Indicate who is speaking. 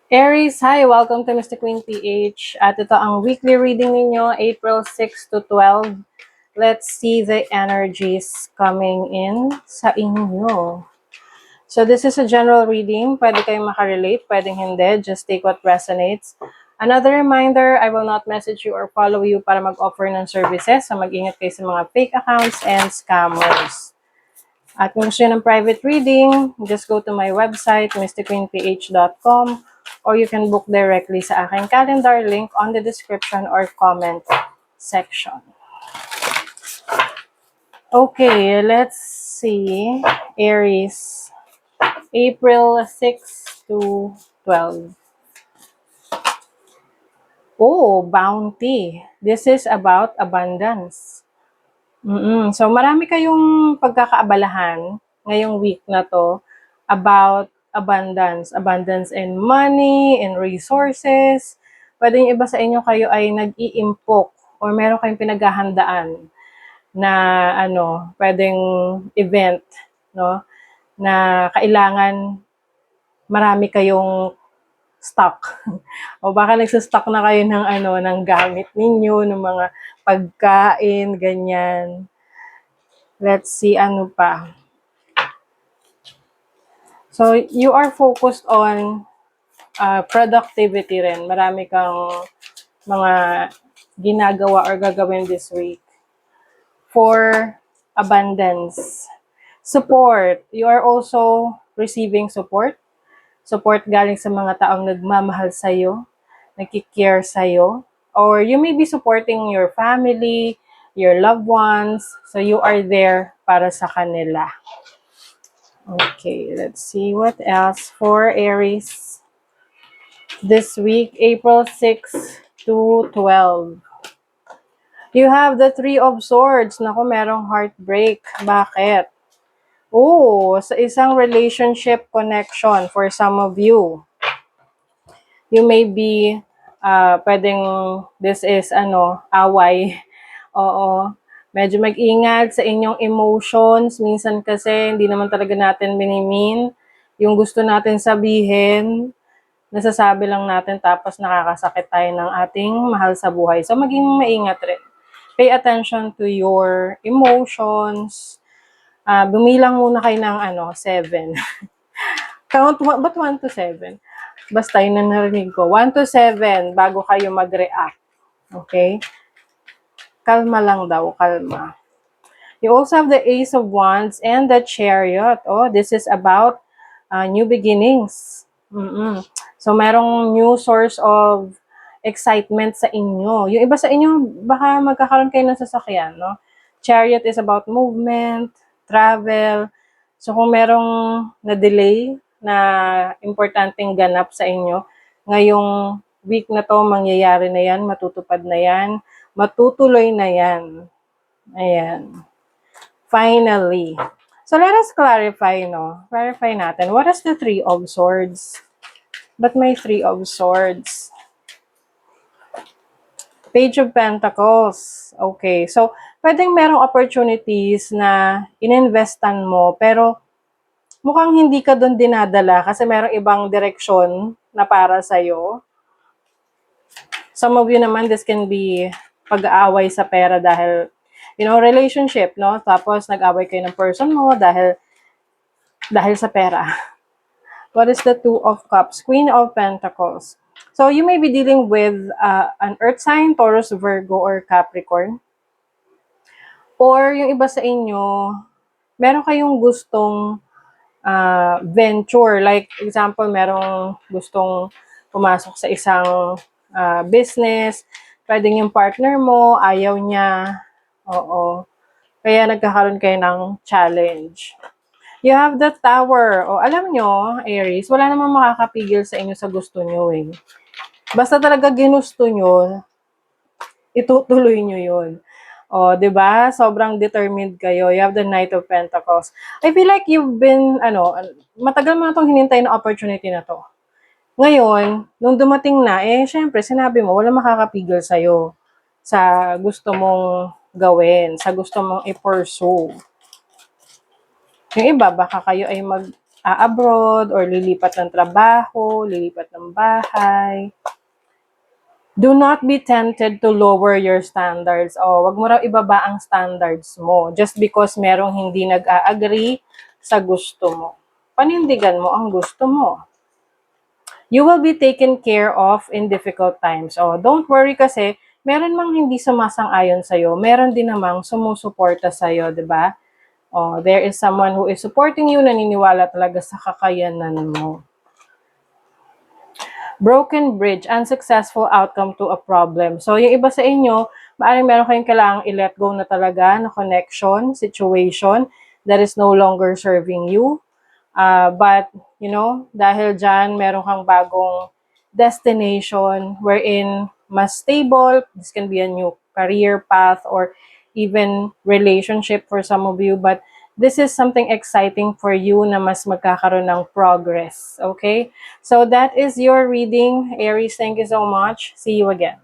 Speaker 1: Aries, hi! Welcome to Mr. Queen PH. At ito ang weekly reading ninyo, April 6 to 12. Let's see the energies coming in sa inyo. So this is a general reading. Pwede kayong makarelate, pwedeng hindi. Just take what resonates. Another reminder, I will not message you or follow you para mag-offer ng services. So mag-ingat kayo sa mga fake accounts and scammers. At kung gusto nyo ng private reading, just go to my website, mrqueenph.com, or you can book directly sa aking calendar link on the description or comment section. Okay, let's see. Aries, April 6 to 12. Oh, bounty. This is about abundance. So, marami kayong pagkakaabalahan ngayong week na to about abundance. Abundance in money, in resources. Pwede yung iba sa inyo kayo ay nag-iimpok or meron kayong pinaghahandaan na pwedeng event, no? Na kailangan marami kayong stock. O baka nagsa-stock na kayo ng gamit ninyo, ng mga pagkain, ganyan. Let's see, ano pa. So, you are focused on productivity rin. Marami kang mga ginagawa or gagawin this week. For abundance. Support. You are also receiving support. Support galing sa mga taong nagmamahal sa'yo, nagkikare sa'yo. Or you may be supporting your family, your loved ones. So, you are there para sa kanila. Okay, let's see what else for Aries. This week, April 6 to 12. You have the Three of Swords. Naku, merong heartbreak. Bakit? Oh, sa isang relationship connection for some of you. You may be, pwedeng this is, away. Oo. Medyo mag-ingat sa inyong emotions. Minsan kasi hindi naman talaga natin minimin yung gusto natin sabihin. Nasasabi lang natin tapos nakakasakit tayo ng ating mahal sa buhay. So maging maingat rin. Pay attention to your emotions. Bumilang muna kayo ng 7. Count, ba't 1 to 7? Basta yun na narinig ko. 1 to 7 bago kayo mag-react. Okay? Kalma lang daw, kalma. You also have the Ace of Wands and the Chariot. Oh, this is about new beginnings. So, merong new source of excitement sa inyo. Yung iba sa inyo, baka magkakaroon kayo ng sasakyan, no? Chariot is about movement, travel. So, kung merong na-delay na importanteng ganap sa inyo, ngayong week na to, mangyayari na yan, matutupad na yan, matutuloy na yan. Ayan. Finally. So, let us clarify, no? Clarify natin. What is the Three of Swords? But may Three of Swords. Page of Pentacles. Okay. So, pwedeng merong opportunities na ininvestan mo, pero mukhang hindi ka doon dinadala kasi merong ibang direksyon na para sa'yo. Some of you naman, this can be pag-aaway sa pera dahil, relationship, no? Tapos, nag-away kayo ng person mo dahil sa pera. What is the Two of Cups? Queen of Pentacles. So, you may be dealing with an earth sign, Taurus, Virgo, or Capricorn. Or, yung iba sa inyo, meron kayong gustong venture. Like, example, merong gustong pumasok sa isang business. Pwedeng yung partner mo, ayaw niya. Oo. Kaya nagkakaroon kayo ng challenge. You have the Tower. O, alam nyo, Aries, wala namang makakapigil sa inyo sa gusto nyo eh. Basta talaga ginusto nyo, itutuloy nyo yun. O, diba? Sobrang determined kayo. You have the Knight of Pentacles. I feel like you've been, matagal mo na itong hinintay na opportunity na to. Ngayon, nung dumating na, syempre, sinabi mo, wala makakapigil sa'yo sa gusto mong gawin, sa gusto mong i-pursue. Yung iba, baka kayo ay abroad or lilipat ng trabaho, lilipat ng bahay. Do not be tempted to lower your standards. Wag mo raw ibaba ang standards mo just because merong hindi nag-a-agree sa gusto mo. Panindigan mo ang gusto mo. You will be taken care of in difficult times. Don't worry kasi meron mang hindi sumasang-ayon sa'yo, meron din namang sumusuporta sa'yo, di ba? There is someone who is supporting you, naniniwala talaga sa kakayanan mo. Broken bridge, unsuccessful outcome to a problem. So, yung iba sa inyo, maaaring meron kayong kailangang i-let go na talaga na connection, situation that is no longer serving you. But, dahil dyan, meron kang bagong destination wherein mas stable. This can be a new career path or even relationship for some of you. But this is something exciting for you na mas magkakaroon ng progress. Okay? So that is your reading, Aries. Thank you so much. See you again.